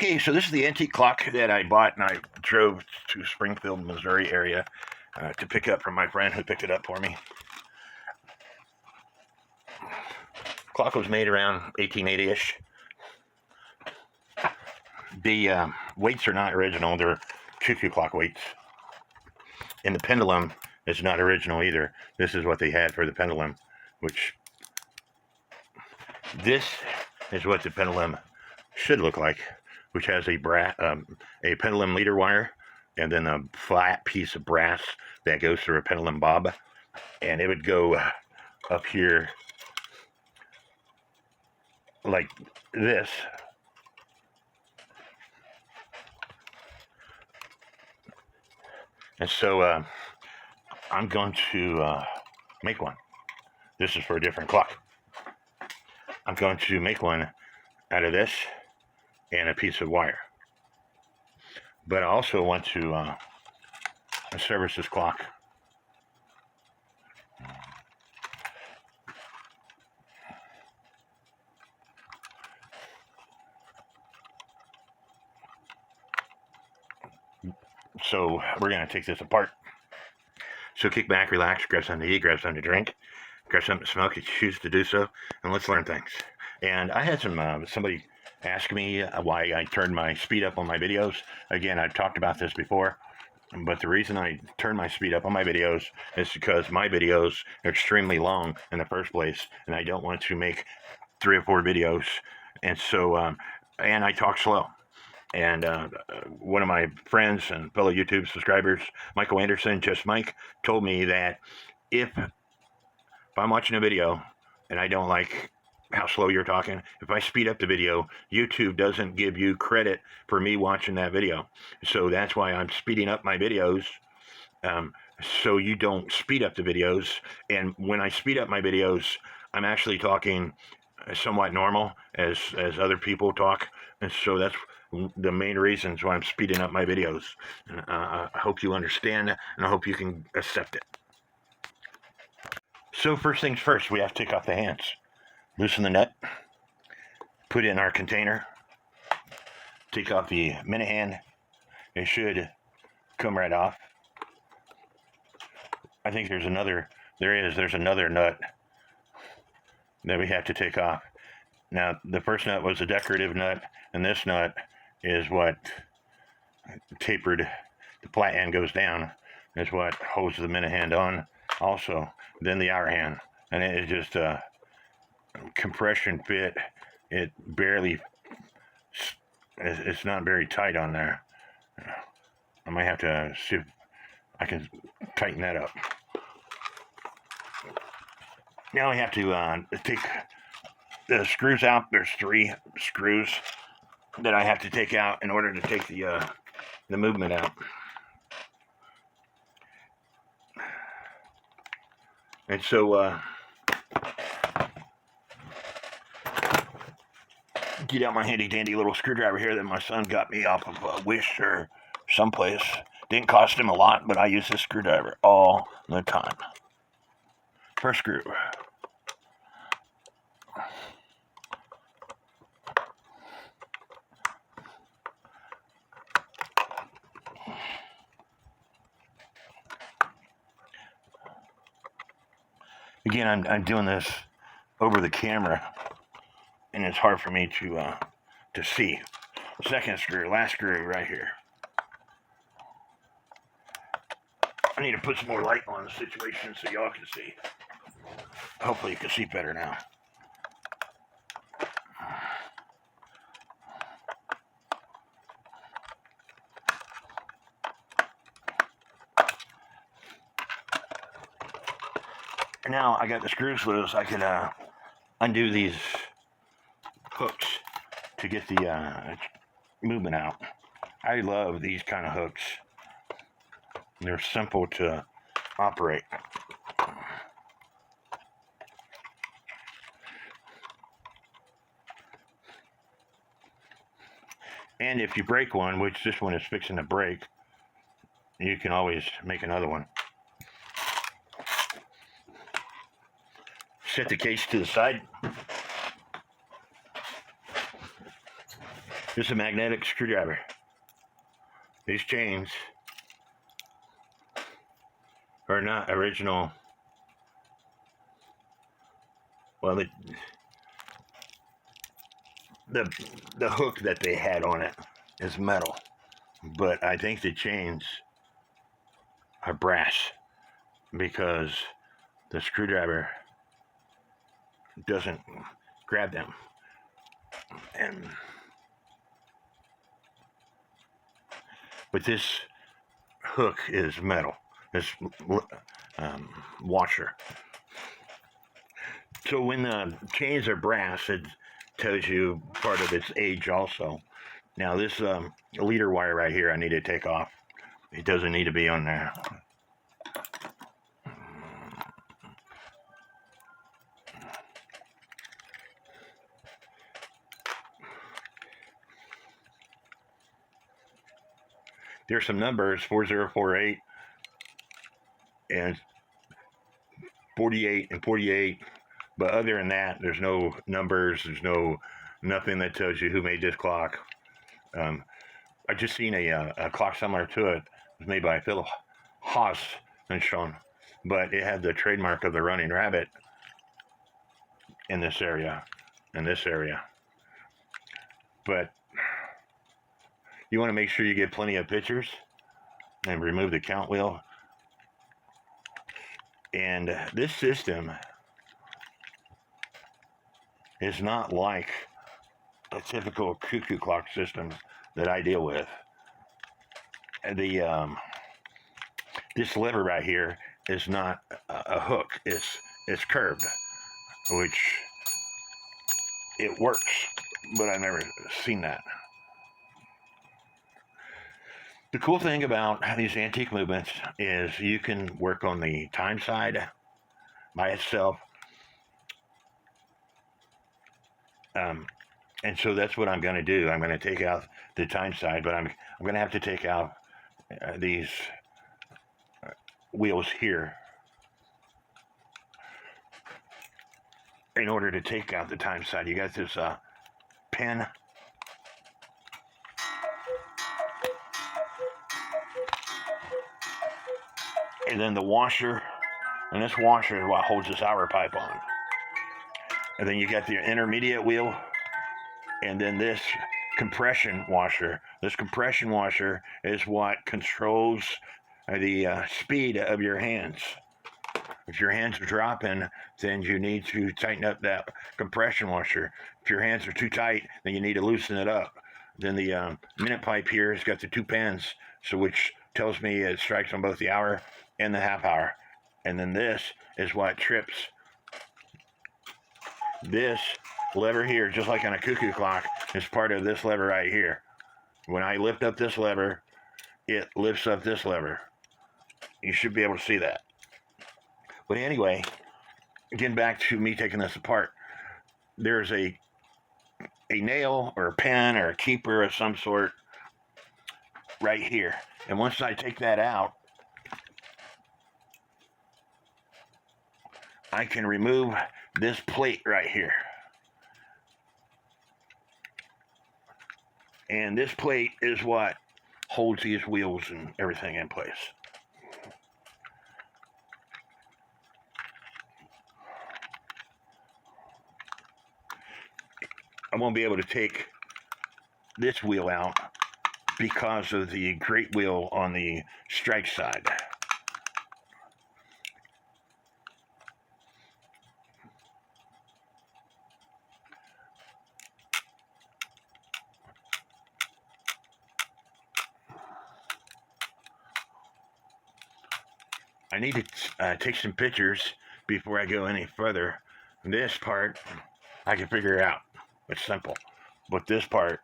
Okay, so this is the antique clock that I bought, and I drove to Springfield, Missouri area to pick up from my friend who picked it up for me. Clock was made around 1880-ish. The weights are not original. They're cuckoo clock weights. And the pendulum is not original either. This is what they had for the pendulum, which this is what the pendulum should look like, which has a pendulum leader wire and then a flat piece of brass that goes through a pendulum bob, and it would go up here like this. And so I'm going to make one. This is for a different clock. I'm going to make one out of this and a piece of wire. But I also want to service this clock. So we're going to take this apart. So kick back, relax, grab something to eat, grab something to drink, grab something to smoke if you choose to do so, and let's learn things. And I had somebody ask me why I turned my speed up on my videos. Again, I've talked about this before, but the reason I turn my speed up on my videos is because my videos are extremely long in the first place, and I don't want to make 3 or 4 videos. And so, and I talk slow. And one of my friends and fellow YouTube subscribers, Michael Anderson, Just Mike, told me that if I'm watching a video and I don't like how slow you're talking, if I speed up the video, YouTube doesn't give you credit for me watching that video. So that's why I'm speeding up my videos, so you don't speed up the videos. And when I speed up my videos, I'm actually talking somewhat normal as other people talk. And so that's the main reasons why I'm speeding up my videos. And I hope you understand, and I hope you can accept it. So first things first, we have to take off the hands. Loosen the nut, put it in our container, take off the minute hand. It should come right off. I think there's another nut that we have to take off. Now, the first nut was a decorative nut, and this nut is what tapered, the flat hand goes down, is what holds the minute hand on also, then the hour hand. And it is just a compression fit. It barely, it's not very tight on there. I might have to see if I can tighten that up. Now we have to take the screws out. There's 3 screws that I have to take out in order to take the movement out. And so get out my handy dandy little screwdriver here that my son got me off of Wish or someplace. Didn't cost him a lot, but I use this screwdriver all the time. First screw. Again, I'm doing this over the camera, and it's hard for me to see. Second screw, last screw right here. I need to put some more light on the situation so y'all can see. Hopefully you can see better now. Now I got the screws loose. I can undo these hooks to get the movement out. I love these kind of hooks. They're simple to operate. And if you break one, which this one is fixing to break, you can always make another one. Set the case to the side. This is a magnetic screwdriver. These chains are not original. Well, the hook that they had on it is metal, but I think the chains are brass because the screwdriver doesn't grab them. But this hook is metal, this washer. So when the chains are brass, it tells you part of its age also. Now this leader wire right here, I need to take off. It doesn't need to be on there. There's some numbers, 4048 and 48 and 48. But other than that, there's no numbers. There's nothing that tells you who made this clock. I just seen a clock similar to it. It was made by Philip Haas and Sean, but it had the trademark of the running rabbit in this area, But you want to make sure you get plenty of pictures and remove the count wheel. And this system is not like a typical cuckoo clock system that I deal with. This lever right here is not a hook. It's curved, which it works, but I've never seen that. The cool thing about these antique movements is you can work on the time side by itself. And so that's what I'm going to do. I'm going to take out the time side, but I'm going to have to take out these wheels here in order to take out the time side. You got this pin. And then the washer, and this washer is what holds this hour pipe on. And then you got the intermediate wheel, and then this compression washer. This compression washer is what controls the speed of your hands. If your hands are dropping, then you need to tighten up that compression washer. If your hands are too tight, then you need to loosen it up. Then the minute pipe here has got the two pins, so which tells me it strikes on both the hour and the half hour. And then this is what trips this lever here, just like on a cuckoo clock, is part of this lever right here. When I lift up this lever, it lifts up this lever. You should be able to see that. But anyway, getting back to me taking this apart, there's a nail or a pin or a keeper of some sort right here. And once I take that out, I can remove this plate right here. And this plate is what holds these wheels and everything in place. I won't be able to take this wheel out because of the great wheel on the strike side. I need to take some pictures before I go any further. This part, I can figure out. It's simple. But this part,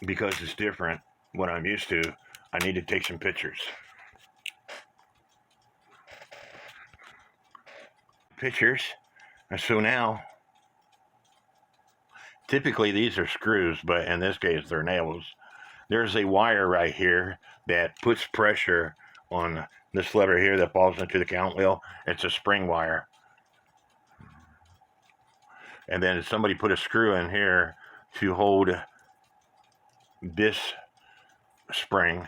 because it's different, what I'm used to, I need to take some pictures. And so now, typically these are screws, but in this case they're nails. There's a wire right here that puts pressure on this lever here that falls into the count wheel. It's a spring wire. And then somebody put a screw in here to hold this spring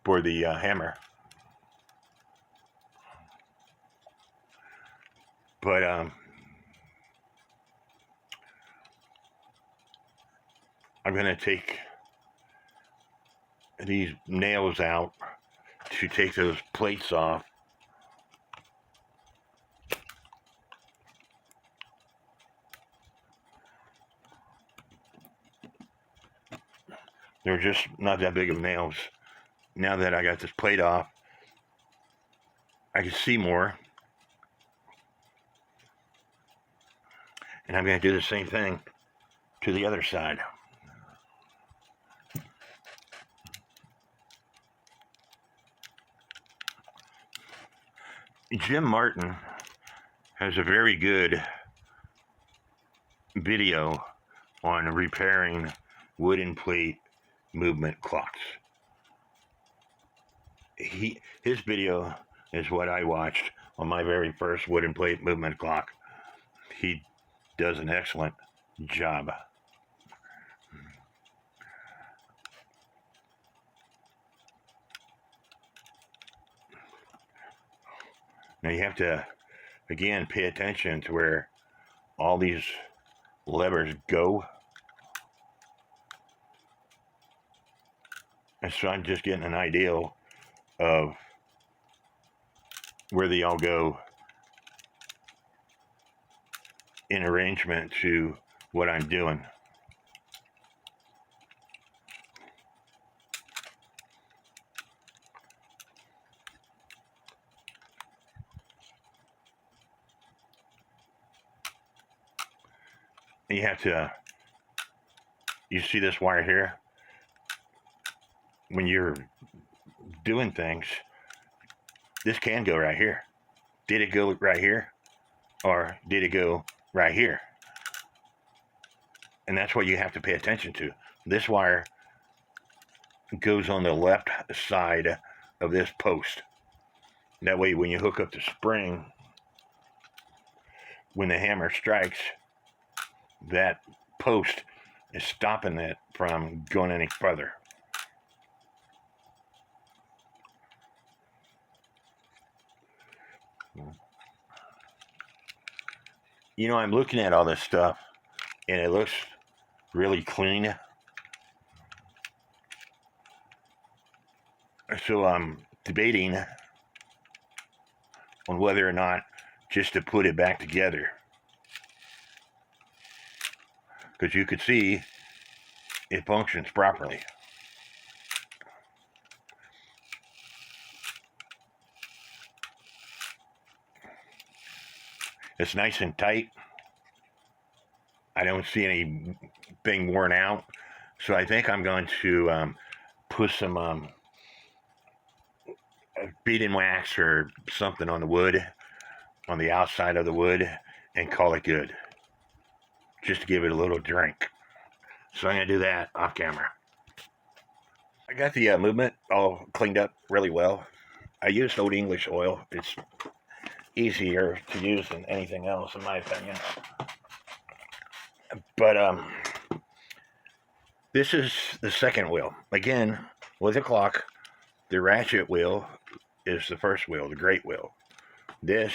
for the hammer. But I'm going to take these nails out to take those plates off. They're just not that big of nails. Now that I got this plate off, I can see more. And I'm going to do the same thing to the other side. Jim Martin has a very good video on repairing wooden plate movement clocks. His video is what I watched on my very first wooden plate movement clock. He does an excellent job. Now you have to, again, pay attention to where all these levers go. And so I'm just getting an idea of where they all go in arrangement to what I'm doing. You have to, you see this wire here? When you're doing things, this can go right here. Did it go right here? Or did it go right here? And that's what you have to pay attention to. This wire goes on the left side of this post. That way when you hook up the spring, when the hammer strikes, that post is stopping it from going any further. You know, I'm looking at all this stuff and it looks really clean. So I'm debating on whether or not just to put it back together. Because you could see it functions properly. It's nice and tight. I don't see anything worn out. So I think I'm going to put some beading wax or something on the wood, on the outside of the wood, and call it good. Just to give it a little drink. So I'm going to do that off camera. I got the movement all cleaned up really well. I used Old English oil. It's easier to use than anything else, in my opinion. But this is the second wheel. Again, with a clock, the ratchet wheel is the first wheel, the great wheel. This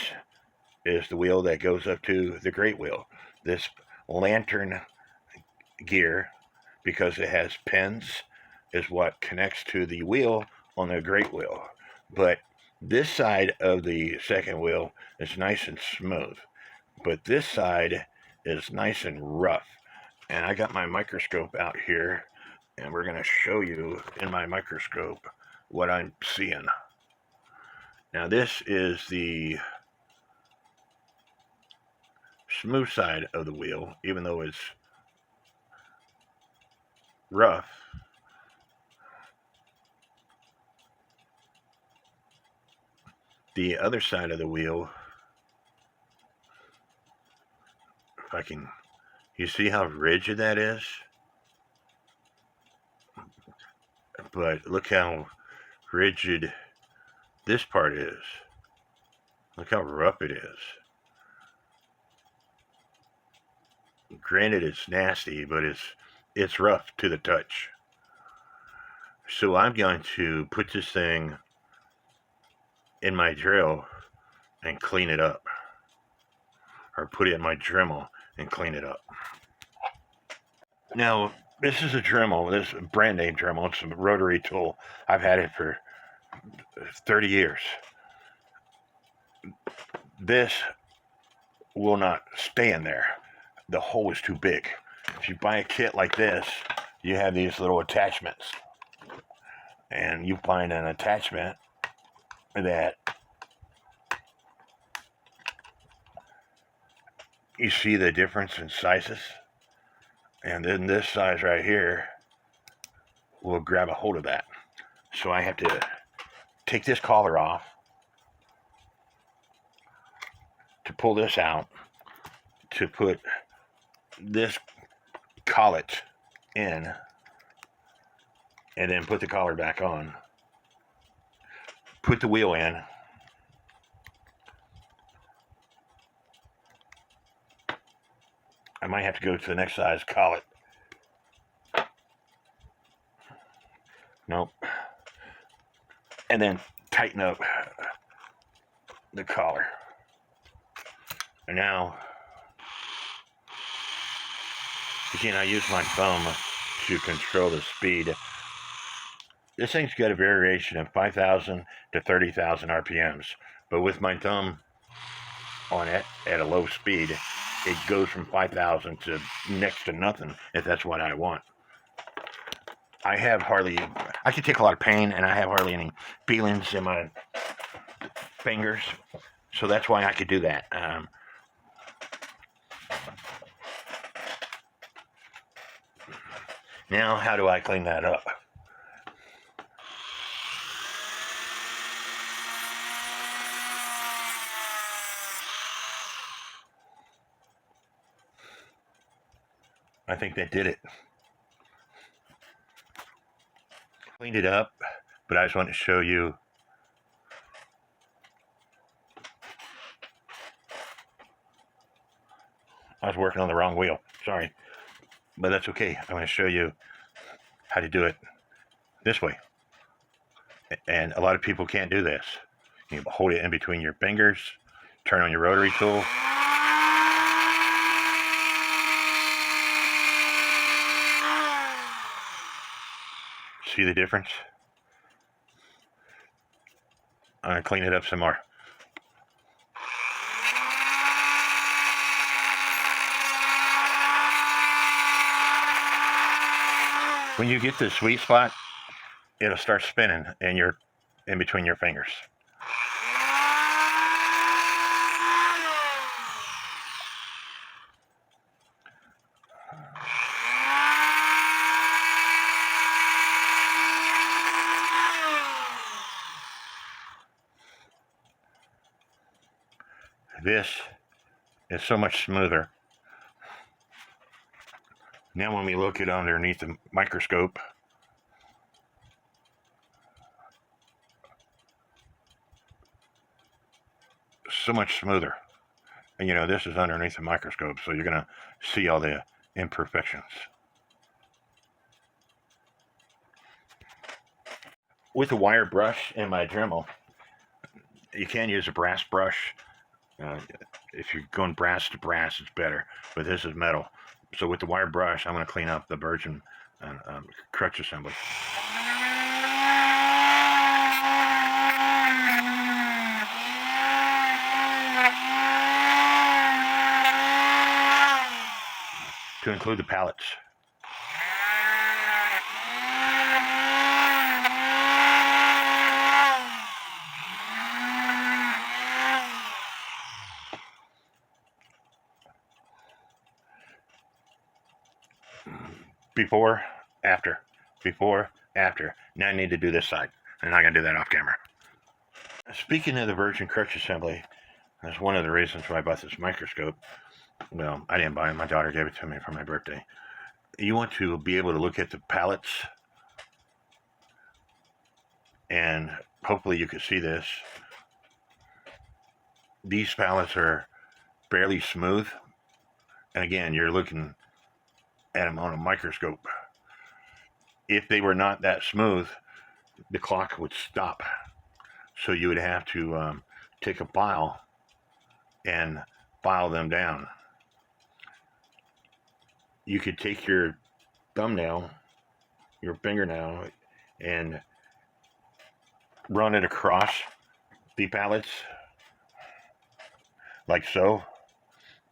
is the wheel that goes up to the great wheel. This lantern gear, because it has pins, is what connects to the wheel on the great wheel. But this side of the second wheel is nice and smooth, but this side is nice and rough. And I got my microscope out here, and we're going to show you in my microscope what I'm seeing. Now this is the smooth side of the wheel, even though it's rough. The other side of the wheel, if I can, you see how rigid that is? But look how rigid this part is. Look how rough it is. Granted, it's nasty, but it's it's rough to the touch. So I'm going to put this thing in my drill and clean it up. Or put it in my Dremel and clean it up. Now, this is a Dremel. This is a brand name Dremel. It's a rotary tool. I've had it for 30 years. This will not stay in there. The hole is too big. If you buy a kit like this, you have these little attachments. And you find an attachment that you see the difference in sizes. And then this size right here will grab a hold of that. So I have to take this collar off to pull this out, to put this collet in, and then put the collar back on. Put the wheel in. I might have to go to the next size collet. Nope. And then tighten up the collar. And now, again, I use my thumb to control the speed. This thing's got a variation of 5,000 to 30,000 RPMs. But with my thumb on it at a low speed, it goes from 5,000 to next to nothing, if that's what I want. I can take a lot of pain, and I have hardly any feelings in my fingers, so that's why I could do that. Now, how do I clean that up? I think that did it. Cleaned it up, but I just wanted to show you I was working on the wrong wheel. Sorry. But that's okay. I'm going to show you how to do it this way. And a lot of people can't do this. You hold it in between your fingers, turn on your rotary tool. See the difference? I'm going to clean it up some more. When you get the sweet spot, it'll start spinning and you're in between your fingers. This is so much smoother. Now when we look at underneath the microscope, so much smoother. And you know, this is underneath the microscope, so you're going to see all the imperfections. With a wire brush and my Dremel, you can use a brass brush. If you're going brass to brass, it's better, but this is metal. So with the wire brush, I'm going to clean up the virgin crutch assembly. To include the pallets. Before, after, before, after. Now I need to do this side. I'm not going to do that off camera. Speaking of the virgin crutch assembly, that's one of the reasons why I bought this microscope. Well, I didn't buy it. My daughter gave it to me for my birthday. You want to be able to look at the pallets, and hopefully you can see this. These pallets are fairly smooth. And again, you're looking at them on a microscope. If they were not that smooth, the clock would stop. So you would have to take a file and file them down. You could take your thumbnail, your fingernail, and run it across the pallets like so,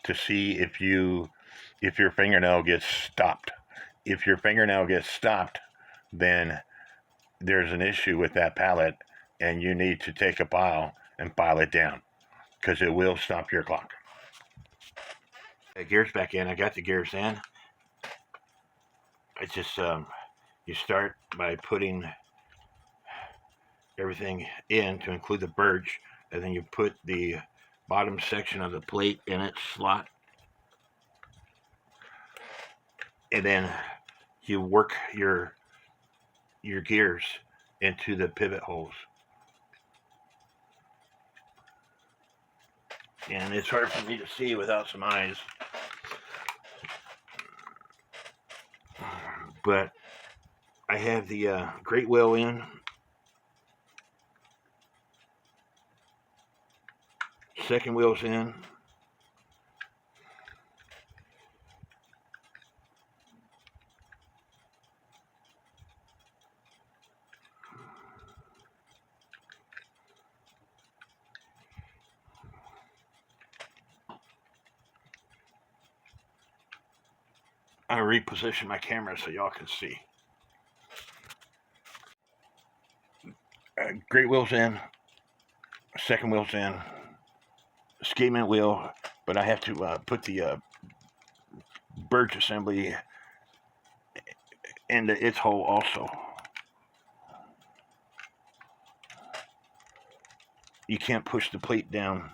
to see if your fingernail gets stopped. If your fingernail gets stopped, then there's an issue with that pallet, and you need to take a file and file it down, because it will stop your clock. The gears back in. I got the gears in. It's just you start by putting everything in, to include the birch, and then you put the bottom section of the plate in its slot, and then you work your gears into the pivot holes. And it's hard for me to see without some eyes, but I have the great wheel in, second wheel's in, I reposition my camera so y'all can see. Great wheel's in, second wheel's in, escapement wheel, but I have to put the birch assembly into its hole also. You can't push the plate down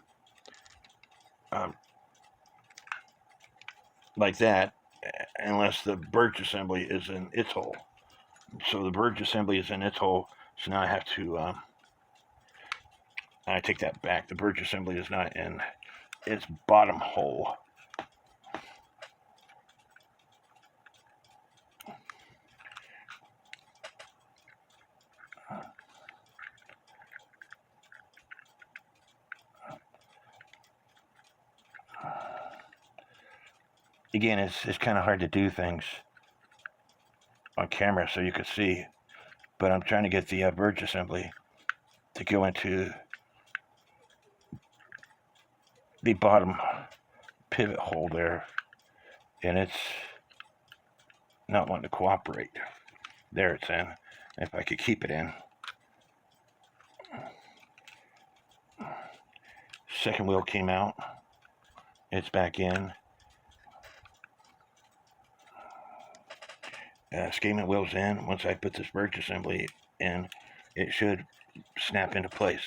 like that unless the birch assembly is in its hole. So the birch assembly is in its hole, so now I have to I take that back. The birch assembly is not in its bottom hole. Again, it's kind of hard to do things on camera so you could see, but I'm trying to get the birch assembly to go into the bottom pivot hole there, and it's not wanting to cooperate. There it's in. If I could keep it in. Second wheel came out. It's back in. Escapement wheel's in. Once I put this birch assembly in, it should snap into place.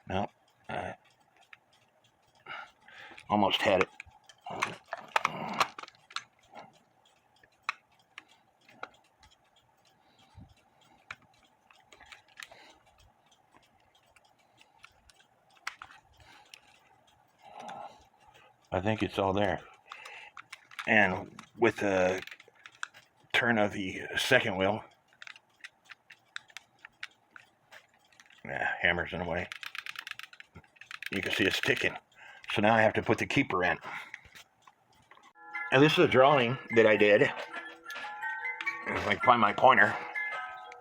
No, I almost had it. I think it's all there. And with the turn of the second wheel, hammer's in the way, you can see it's ticking. So now I have to put the keeper in. And this is a drawing that I did. If I can find my pointer,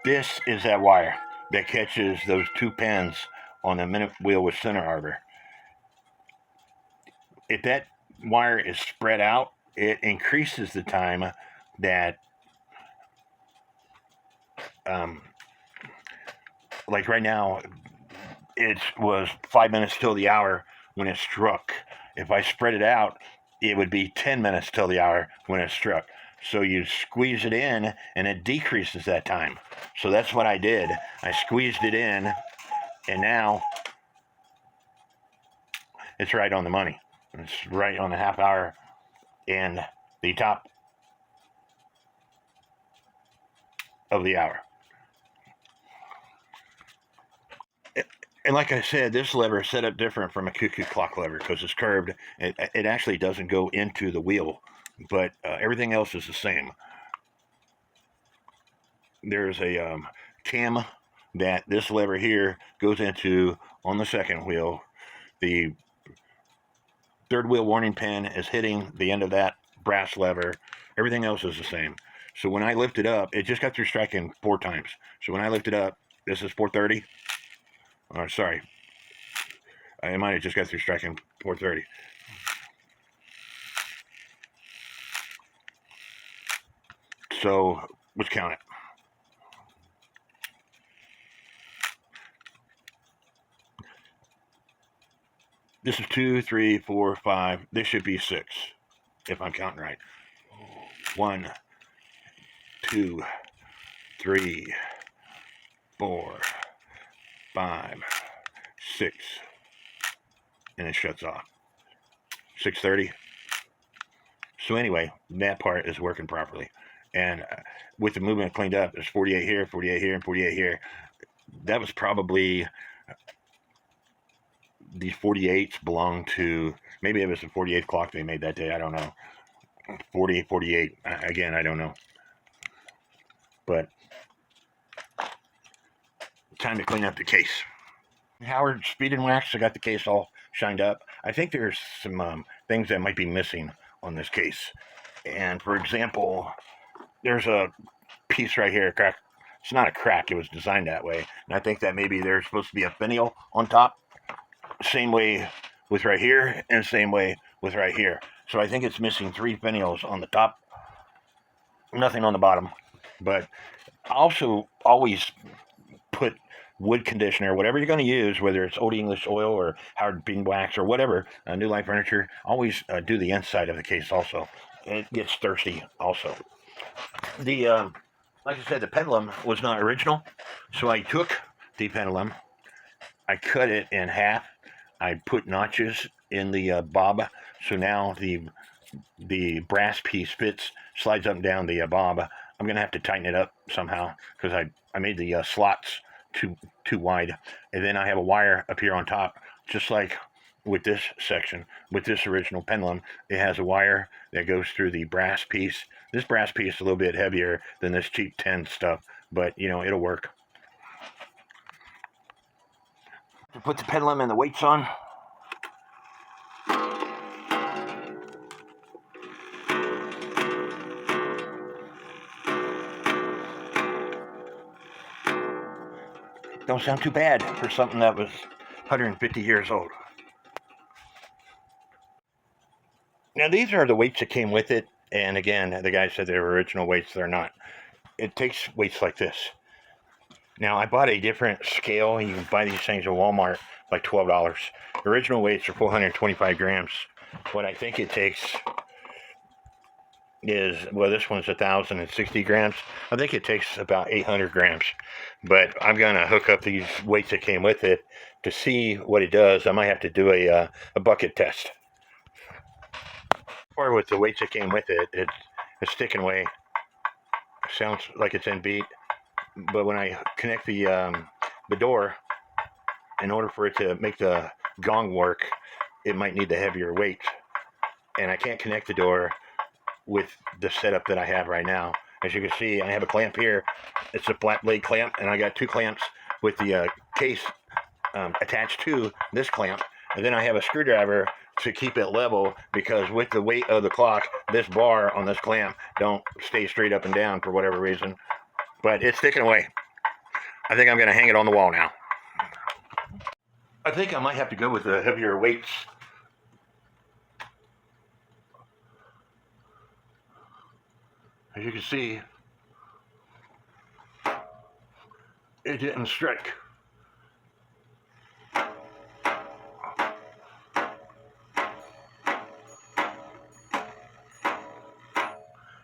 this is that wire that catches those two pins on the minute wheel with center arbor. If that wire is spread out, it increases the time that, like right now, it was 5 minutes till the hour when it struck. If I spread it out, it would be 10 minutes till the hour when it struck. So you squeeze it in, and it decreases that time. So that's what I did. I squeezed it in, and now it's right on the money. It's right on the half hour and the top of the hour. And like I said, this lever is set up different from a cuckoo clock lever because it's curved. It actually doesn't go into the wheel. but everything else is the same. There's a cam that this lever here goes into on the second wheel. The third wheel warning pin is hitting the end of that brass lever. Everything else is the same. So when I lift it up, it just got through striking 4 times. So when I lift it up, this is 430. Sorry, I might have just got through striking 430. So let's count it. This is 2, 3, 4, 5. This should be 6, if I'm counting right. 1, 2, 3, 4, 5, 6, and it shuts off. 6:30. So anyway, that part is working properly, and with the movement cleaned up, there's 48 here, 48 here, and 48 here. That was probably, these 48s belong to, maybe it was the 48th clock they made that day, I don't know. 48, 48, again, I don't know. But time to clean up the case. Howard Speed and Wax, I got the case all shined up. I think there's some things that might be missing on this case. And for example, there's a piece right here, a crack. It's not a crack, it was designed that way. And I think that maybe there's supposed to be a finial on top. Same way with right here, and same way with right here. So I think it's missing 3 finials on the top, nothing on the bottom. But I also always put wood conditioner, whatever you're going to use, whether it's Old English oil or Howard Bean Wax or whatever, New Life Furniture, always do the inside of the case also. It gets thirsty also. The like I said, the pendulum was not original, so I took the pendulum, I cut it in half, I put notches in the bob, so now the brass piece fits, slides up and down the bob. I'm going to have to tighten it up somehow because I made the slots too wide. And then I have a wire up here on top, just like with this section, with this original pendulum. It has a wire that goes through the brass piece. This brass piece is a little bit heavier than this cheap tin stuff, but you know, it'll work. To put the pendulum and the weights on, don't sound too bad for something that was 150 years old. Now these are the weights that came with it, and again, the guy said they were original weights. They're not. It takes weights like this. Now I bought a different scale. You can buy these things at Walmart, like $12. Original weights are 425 grams. What I think it takes is, well, this one's 1,060 grams. I think it takes about 800 grams. But I'm going to hook up these weights that came with it to see what it does. I might have to do a bucket test. Or with the weights that came with it, it's sticking away. It sounds like it's in beat. But when I connect the door, in order for it to make the gong work, it might need the heavier weight. And I can't connect the door with the setup that I have right now. As you can see, I have a clamp here. It's a flat blade clamp, and I got 2 clamps with the case attached to this clamp. And then I have a screwdriver to keep it level, because with the weight of the clock, this bar on this clamp don't stay straight up and down for whatever reason. But it's sticking away. I think I'm going to hang it on the wall now. I think I might have to go with the heavier weights. As you can see, it didn't strike.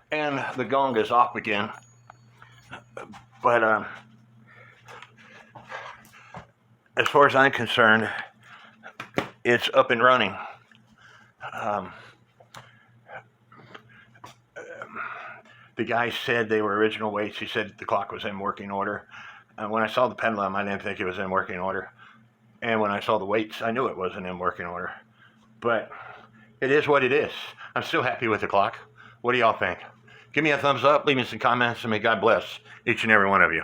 And the gong is off again. But as far as I'm concerned, it's up and running. The guy said they were original weights. He said the clock was in working order. When I saw the pendulum, I didn't think it was in working order. And when I saw the weights, I knew it wasn't in working order. But it is what it is. I'm still happy with the clock. What do y'all think? Give me a thumbs up, leave me some comments, and may God bless each and every one of you.